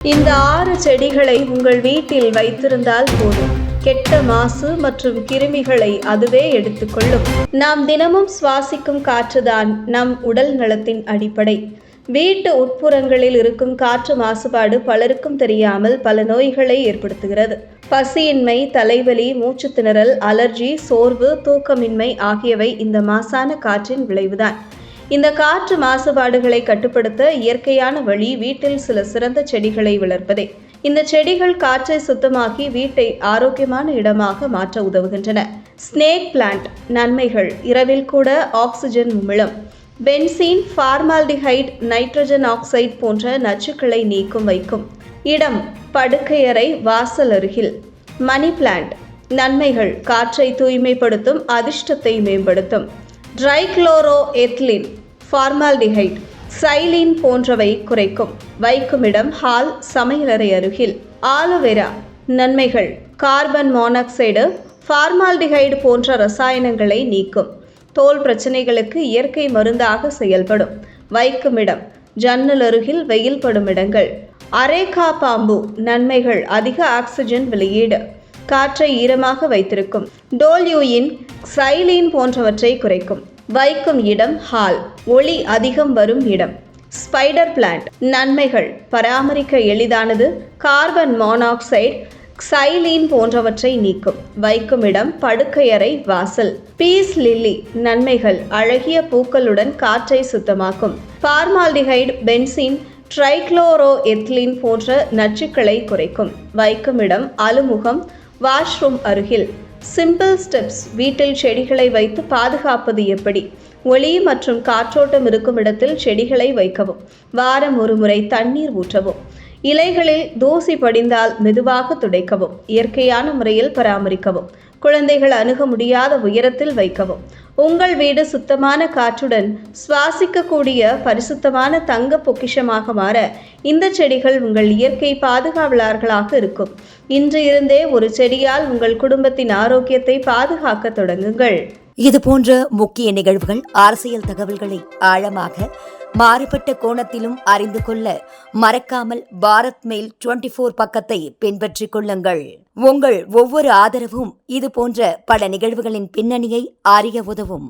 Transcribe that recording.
இந்த 6 செடிகளை உங்கள் வீட்டில் வைத்திருந்தால் போதும், கெட்ட மாசு மற்றும் கிருமிகளை அதுவே எடுத்துக்கொள்ளும். நாம் தினமும் சுவாசிக்கும் காற்றுதான் நம் உடல் நலத்தின் அடிப்படை. வீட்டு உட்புறங்களில் இருக்கும் காற்று மாசுபாடு பலருக்கும் தெரியாமல் பல நோய்களை ஏற்படுத்துகிறது. பசியின்மை, தலைவலி, மூச்சுத்திணறல், அலர்ஜி, சோர்வு, தூக்கமின்மை ஆகியவை இந்த மாசான காற்றின் விளைவுதான். இந்த காற்று மாசுபாடுகளை கட்டுப்படுத்த இயற்கையான வழி வீட்டில் சில சிறந்த செடிகளை வளர்ப்பதே. இந்த செடிகள் காற்றை சுத்தமாக்கி வீட்டை ஆரோக்கியமான இடமாக மாற்ற உதவுகின்றன. ஸ்னேக் பிளான்ட் நன்மைகள்: இரவில் கூட ஆக்சிஜன் உமிழும். பென்சீன், ஃபார்மால்டிஹைட், நைட்ரஜன் ஆக்சைடு போன்ற நச்சுக்களை நீக்கும் வைக்கும். இடம்: படுக்கையறை, வாசல் அருகில். மணி பிளான்ட் நன்மைகள்: காற்றை தூய்மைப்படுத்தும், அதிர்ஷ்டத்தை மேம்படுத்தும். ட்ரைக்ளோரோ எத்திலீன், ஃபார்மால்டிஹைட், சைலீன் போன்றவை குறைக்கும். வைக்கும் இடம்: ஹால், சமையலறை அருகில். ஆலோவேரா நன்மைகள்: கார்பன் மோனாக்சைடு, ஃபார்மால்டிஹைடு போன்ற ரசாயனங்களை நீக்கும். தோல் பிரச்சனைகளுக்கு இயற்கை மருந்தாக செயல்படும். வைக்கும் இடம்: ஜன்னல் அருகில், வெயில் படும் இடங்கள். அரேகா பாம்பு நன்மைகள்: அதிக ஆக்சிஜன் வெளியீடு, காற்றை ஈரமாக வைத்திருக்கும். டோல்யூயின், சைலீன் போன்றவற்றை குறைக்கும். வைக்கும் இடம்: ஹால், ஒளி அதிகம் வரும் இடம். ஸ்பைடர் பிளான்ட் நன்மைகள்: பராமரிக்க எளிதானது, கார்பன் மோனாக்சைடு, சைலீன் போன்றவற்றை நீக்கும். வைக்கும் இடம்: படுக்கையறை, வாசல். பீஸ் லில்லி நன்மைகள்: அழகிய பூக்களுடன் காற்றை சுத்தமாக்கும். ஃபார்மால்டிஹைடு, பென்சீன், ட்ரைக்ளோரோ எத்திலீன் போன்ற நச்சுக்களை குறைக்கும். வைக்கும் இடம்: அலுமுகம், வாஷ்ரூம் அருகில். சிம்பிள் ஸ்டெப்ஸ் வீட்டில் செடிகளை வைத்து பாதுகாப்பது எப்படி? ஒளி மற்றும் காற்றோட்டம் இருக்கும் இடத்தில் செடிகளை வைக்கவும். வாரம் ஒரு முறை தண்ணீர் ஊற்றவும். இலைகளில் தூசி படிந்தால் மெதுவாக துடைக்கவும். இயற்கையான முறையில் பராமரிக்கவும். குழந்தைகள் அணுக முடியாத உயரத்தில் வைக்கவும். உங்கள் வீடு சுத்தமான காற்றுடன் சுவாசிக்கக்கூடிய பரிசுத்தமான தங்க பொக்கிஷமாக மாற இந்த செடிகள் உங்கள் இயற்கை பாதுகாவலர்களாக இருக்கும். இன்று இருந்தே ஒரு செடியால் உங்கள் குடும்பத்தின் ஆரோக்கியத்தை பாதுகாக்க தொடங்குங்கள். இது போன்ற முக்கிய நிகழ்வுகள், அரசியல் தகவல்களை ஆழமாக, மாறுபட்ட கோணத்திலும் அறிந்து கொள்ள மறக்காமல் பாரத் மெயில் 24 பக்கத்தை பின்பற்றிக் கொள்ளுங்கள். உங்கள் ஒவ்வொரு ஆதரவும் இது போன்ற பல நிகழ்வுகளின் பின்னணியை அறிய உதவும்.